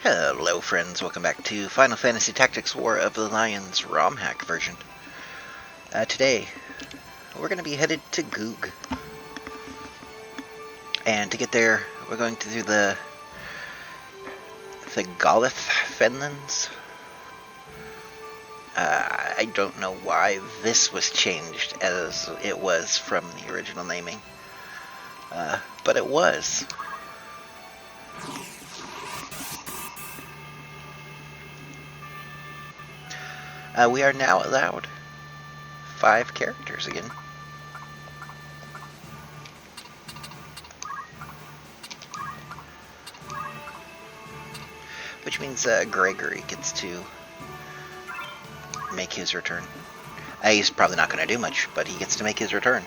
Hello friends, welcome back to Final Fantasy Tactics War of the Lions romhack version. Today, we're going to be headed to Goog. And to get there, we're going to do the Golith Fenlands. I don't know why this was changed as it was from the original naming. But it was. We are now allowed 5 characters again. Which means Gregory gets to make his return. He's probably not going to do much, but he gets to make his return.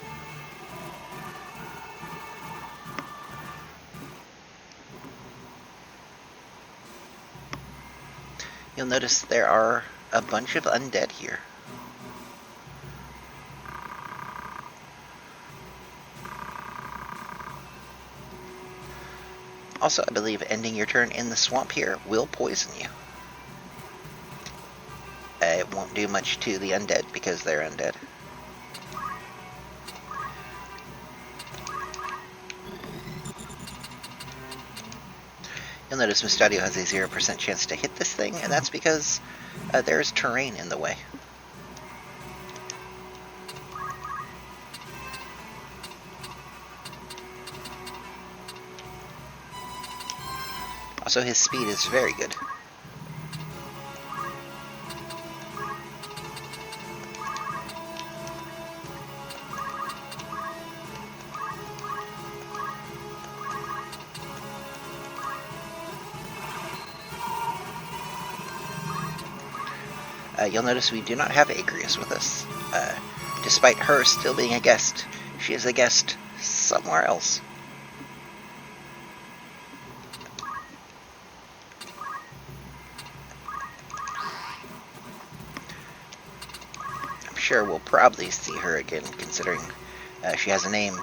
You'll notice there are a bunch of undead here. Also, I believe ending your turn in the swamp here will poison you. It won't do much to the undead because they're undead. You'll notice Mustadio has a 0% chance to hit this thing, and that's because there's terrain in the way. Also, his speed is very good. You'll notice we do not have Agrius with us. Despite her still being a guest, she is a guest somewhere else. I'm sure we'll probably see her again, considering she has a name,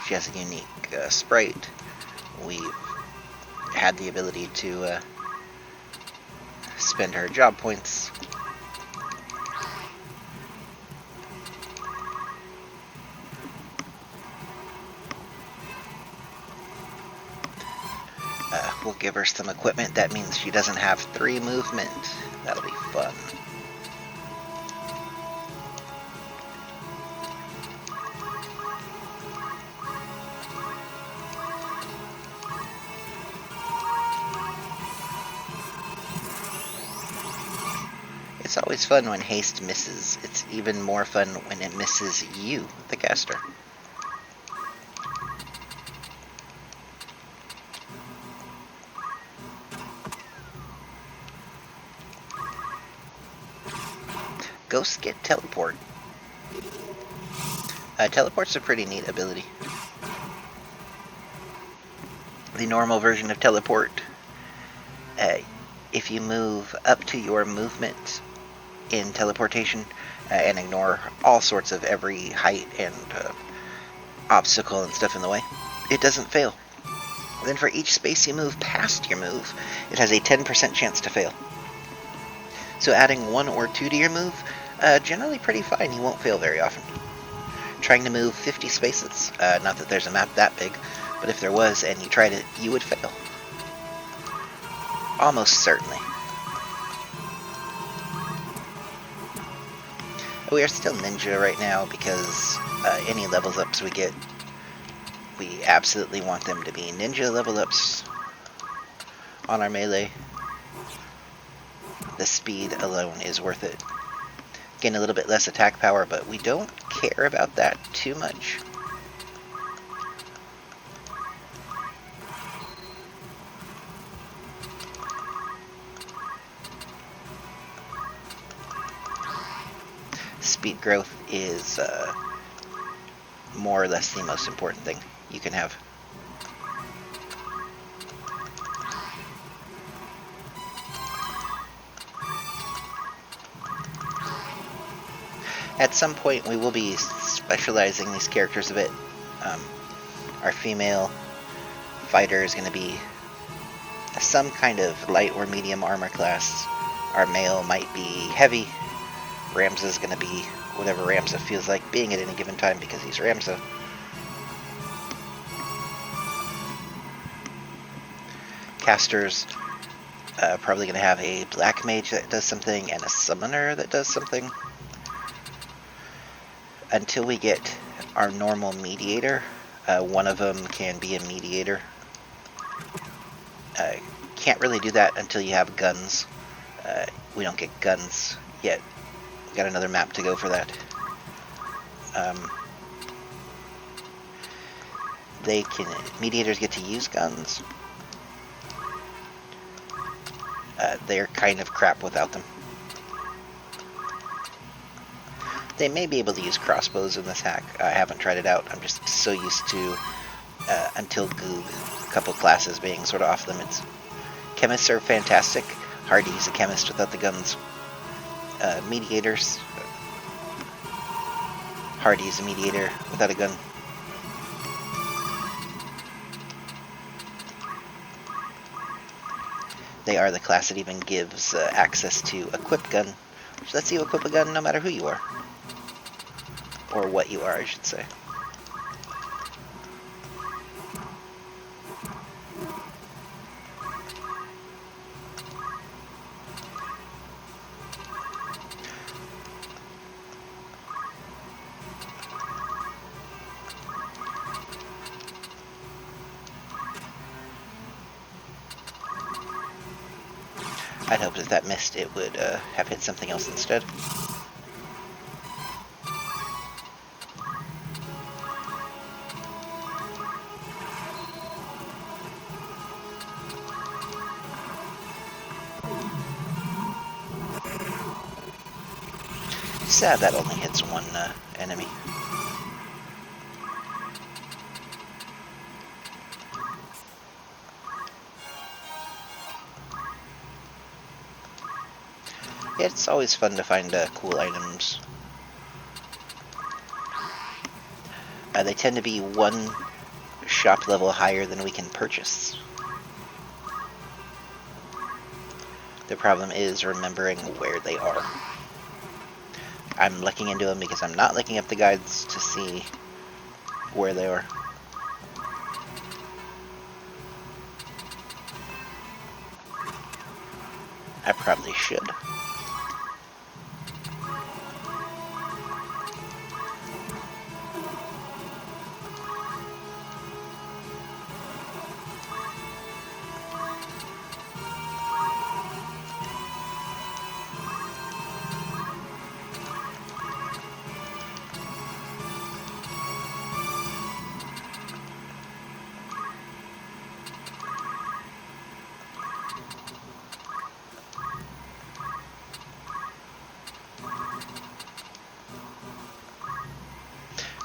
she has a unique sprite. We've had the ability to spend her job points. We'll give her some equipment. That means she doesn't have 3 movement. That'll be fun. It's always fun when haste misses. It's even more fun when it misses you, the caster. Ghosts get teleport. Teleport's a pretty neat ability. The normal version of teleport, if you move up to your movement in teleportation and ignore all sorts of every height and obstacle and stuff in the way, it doesn't fail. Then for each space you move past your move, it has a 10% chance to fail. So adding 1 or 2 to your move, generally pretty fine. You won't fail very often. Trying to move 50 spaces, not that there's a map that big, but if there was and you tried it, you would fail. Almost certainly. We are still ninja right now because any level ups we get, we absolutely want them to be ninja level ups on our melee. The speed alone is worth it. Gain a little bit less attack power, but we don't care about that too much. Speed growth is more or less the most important thing you can have. At some point, we will be specializing these characters a bit. Our female fighter is going to be some kind of light or medium armor class. Our male might be heavy. Ramza's going to be whatever Ramza feels like being at any given time because he's Ramza. Casters probably going to have a black mage that does something and a summoner that does something. Until we get our normal mediator, one of them can be a mediator. Can't really do that until you have guns. We don't get guns yet. Got another map to go for that. Mediators get to use guns. They're kind of crap without them. They may be able to use crossbows in this hack. I haven't tried it out. I'm just so used to, until Goog, a couple classes being sort of off limits. Chemists are fantastic. Hard to use a chemist without the guns. Mediators. Hard to use a mediator without a gun. They are the class that even gives access to equip gun, which lets you equip a gun no matter who you are. Or what you are, I should say. I'd hoped if that missed, it would have hit something else instead. Sad that only hits one enemy. It's always fun to find cool items. They tend to be one shop level higher than we can purchase. The problem is remembering where they are. I'm looking into them because I'm not looking up the guides to see where they are. I probably should.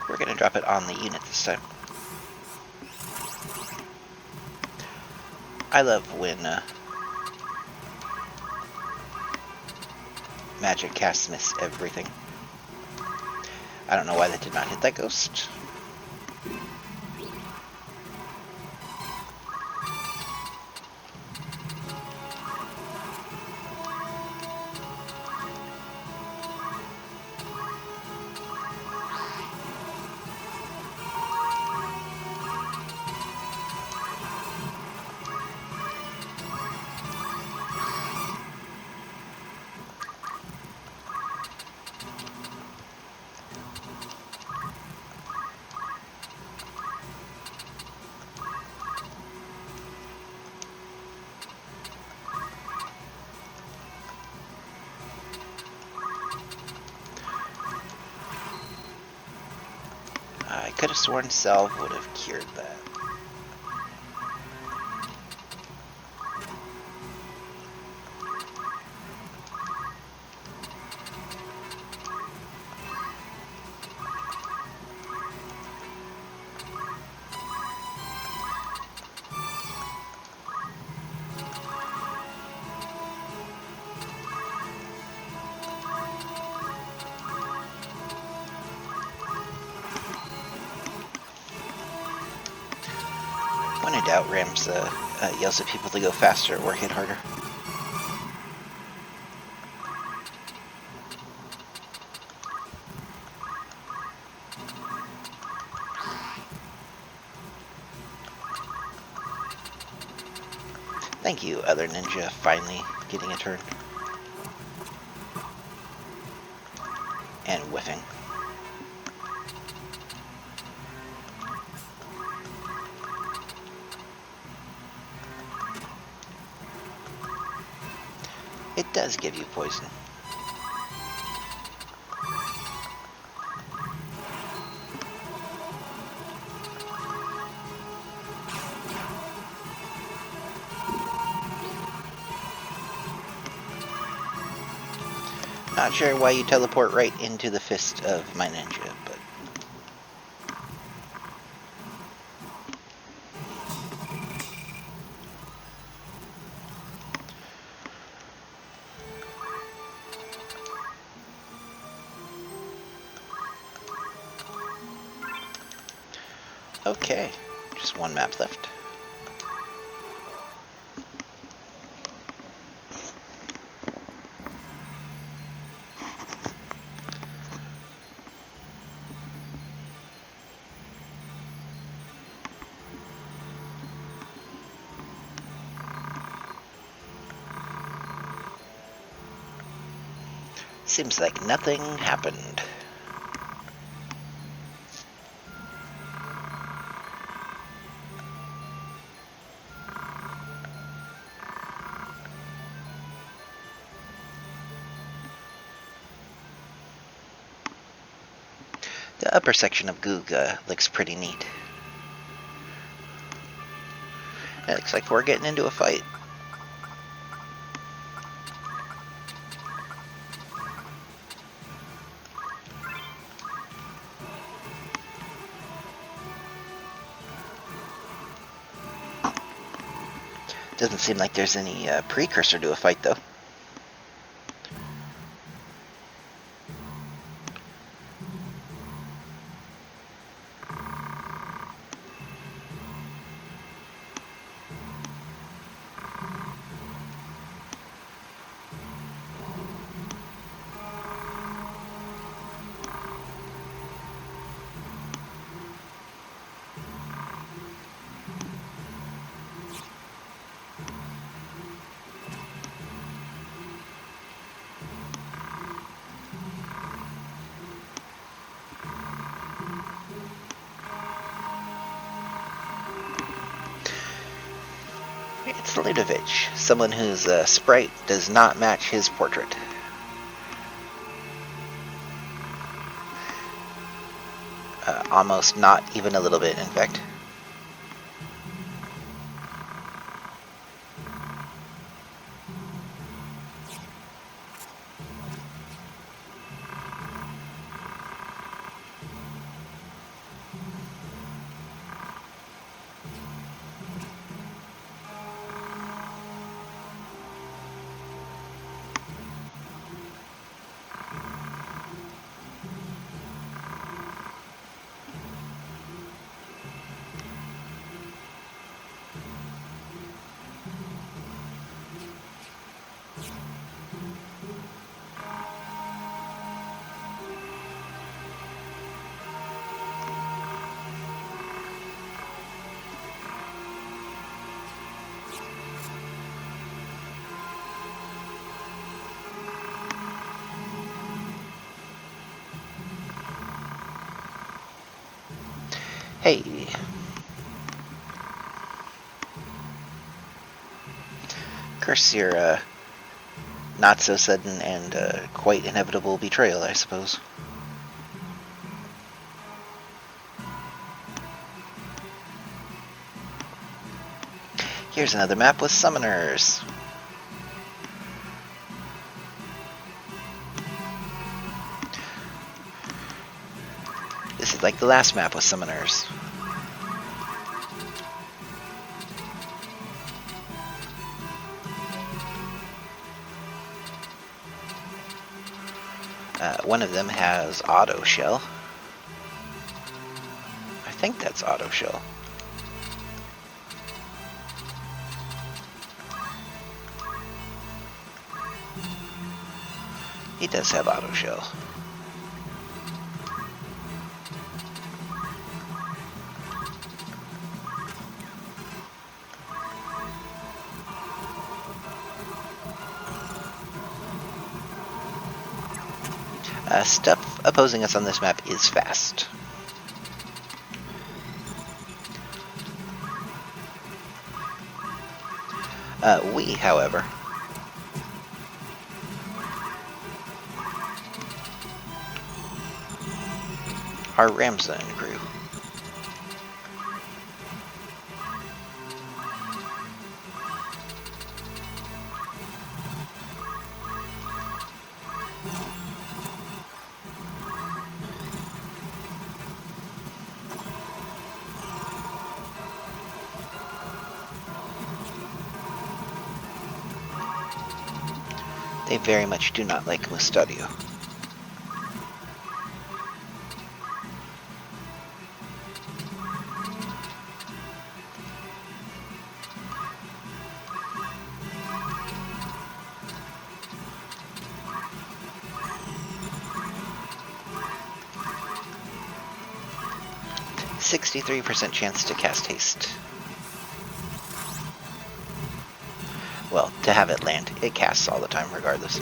We're going to drop it on the unit this time. I love when magic casts miss everything. I don't know why that did not hit that ghost. I could have sworn Salve would have cured that. When in doubt, Ramza yells at people to go faster or hit harder. Thank you, other ninja, finally getting a turn. And whiffing. It does give you poison. Not sure why you teleport right into the fist of my ninja, but... Okay, just one map left. Seems like nothing happened. The upper section of Googa looks pretty neat. It looks like we're getting into a fight. Doesn't seem like there's any precursor to a fight, though. It's Ludovich, someone whose sprite does not match his portrait. Almost not even a little bit, in fact. Hey. Curse your not so sudden and quite inevitable betrayal, I suppose. Here's another map with summoners. This is like the last map with summoners. One of them has auto shell. I think that's auto shell. He does have auto shell. Stuff opposing us on this map is fast. We, however, are Ramson crew. They very much do not like Mustadio. %63 chance to cast haste. Well, to have it land, it casts all the time regardless.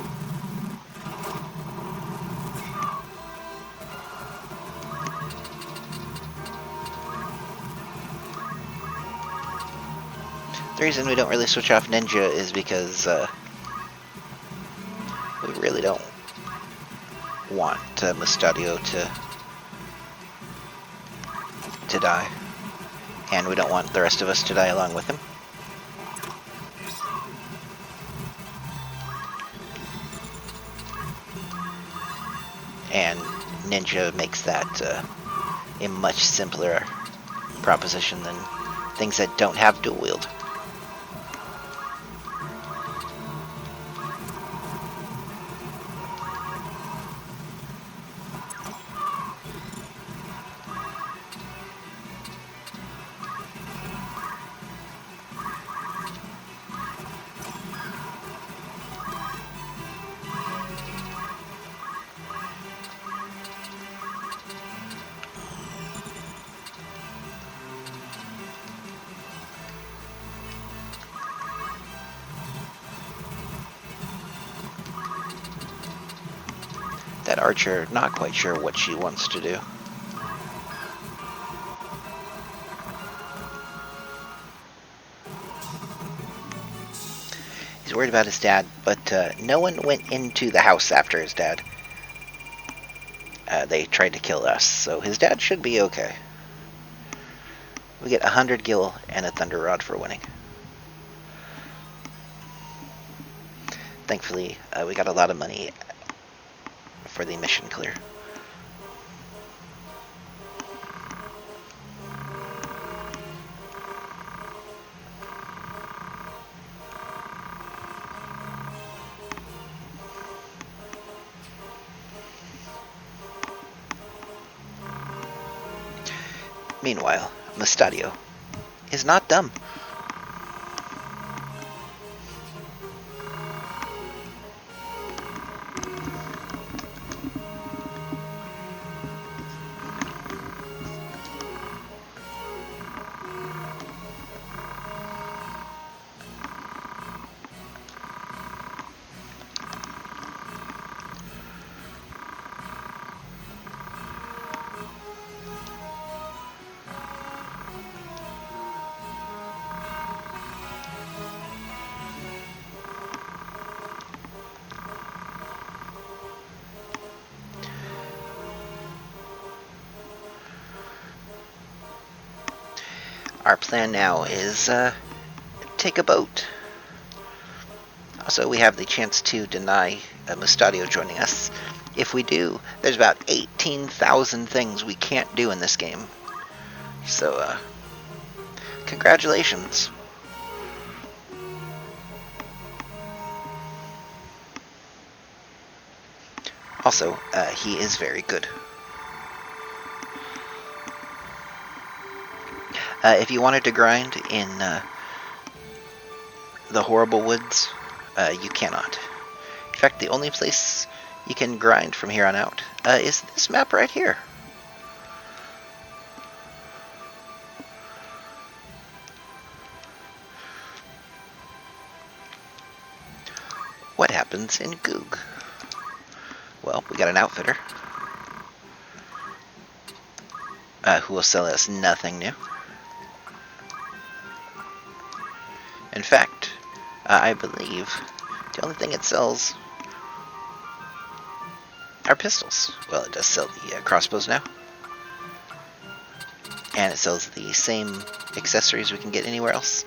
The reason we don't really switch off Ninja is because we really don't want Mustadio to die, and we don't want the rest of us to die along with him. And Ninja makes that a much simpler proposition than things that don't have dual wield. That archer, not quite sure what she wants to do. He's worried about his dad, but no one went into the house after his dad. They tried to kill us, so his dad should be okay. We get 100 gil and a thunder rod for winning. Thankfully, we got a lot of money for the mission clear. Meanwhile, Mustadio is not dumb. Our plan now is take a boat. Also, we have the chance to deny Mustadio joining us. If we do, there's about 18,000 things we can't do in this game. So, congratulations. Also, he is very good. If you wanted to grind in the horrible woods, you cannot. In fact, the only place you can grind from here on out. Is this map right here? What happens in Goog? Well, we got an outfitter who will sell us nothing new. In fact, I believe the only thing it sells are pistols. Well, it does sell the crossbows now. And it sells the same accessories we can get anywhere else.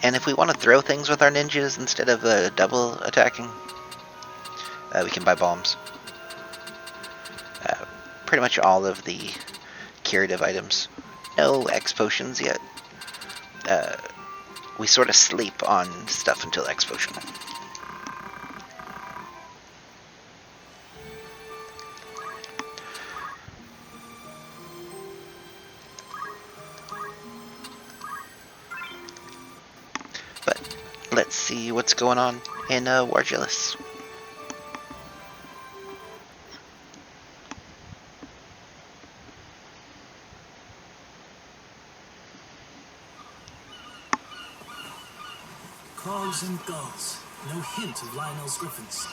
And if we want to throw things with our ninjas instead of double attacking, we can buy bombs. Pretty much all of the curative items. No X potions yet. We sort of sleep on stuff until X potion. But let's see what's going on in Wargelis. Crows and gulls. No hint of Lionel's griffins.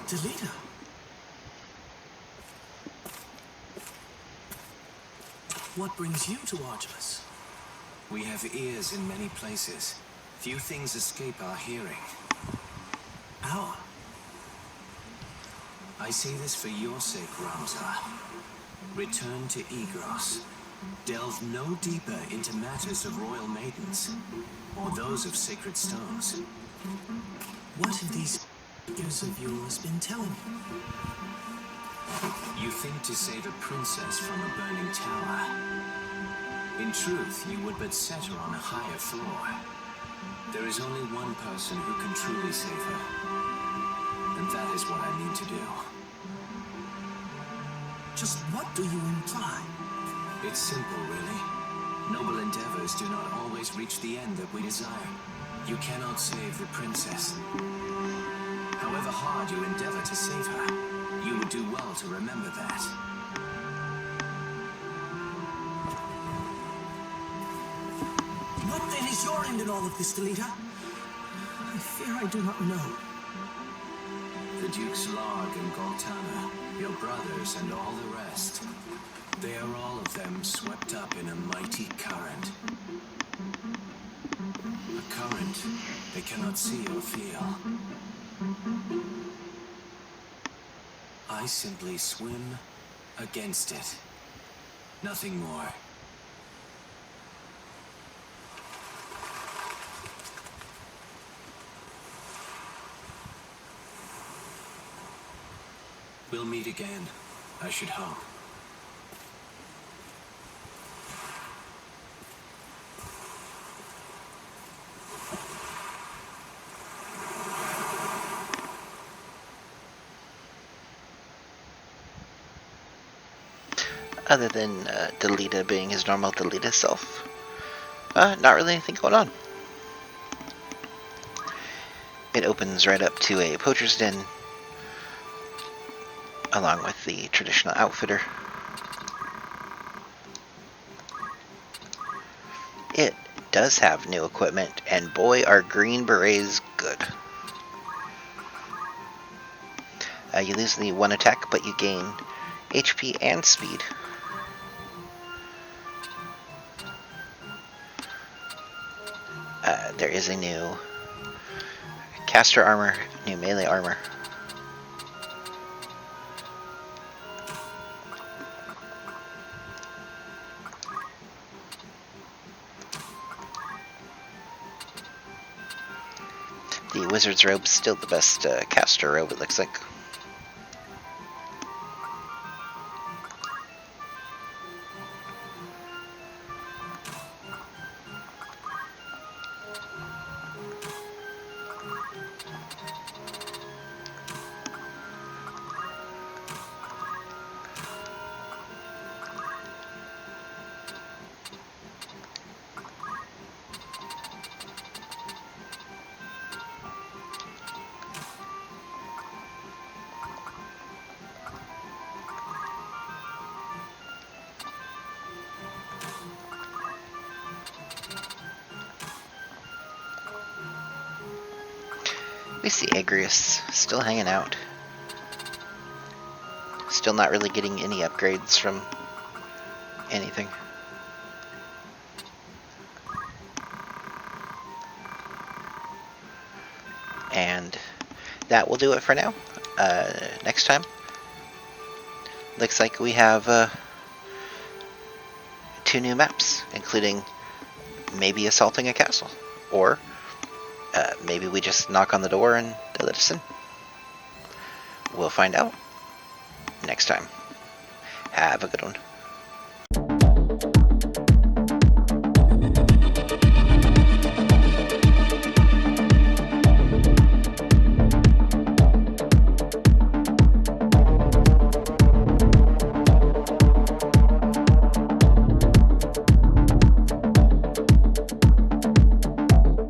Delita. What brings you to Wargelis? We have ears in many places. Few things escape our hearing. Our? I say this for your sake, Ramza. Return to Egros. Delve no deeper into matters of royal maidens, or those of sacred stones. What have these figures of yours been telling you? You think to save a princess from a burning tower. In truth, you would but set her on a higher floor. There is only one person who can truly save her, and that is what I mean to do. Just what do you imply? It's simple, really. Noble endeavors do not always reach the end that we desire. You cannot save the princess. However hard you endeavor to save her, you would do well to remember that. What then is your end in all of this, Delita? I fear I do not know. The Dukes Larg and Goltana, your brothers and all the rest. They are all of them swept up in a mighty current. A current they cannot see or feel. I simply swim against it. Nothing more. We'll meet again, I should hope. Other than Delita being his normal Delita self, not really anything going on. It opens right up to a poacher's den, along with the traditional outfitter. It does have new equipment, and boy are green berets good. You lose the one attack, but you gain HP and speed. There is a new caster armor, new melee armor. The wizard's robe is still the best caster robe, it looks like. We see Agrius still hanging out. Still not really getting any upgrades from anything. And that will do it for now. Next time, looks like we have 2 new maps, including maybe assaulting a castle, or maybe we just knock on the door and they let us in. We'll find out next time. Have a good one.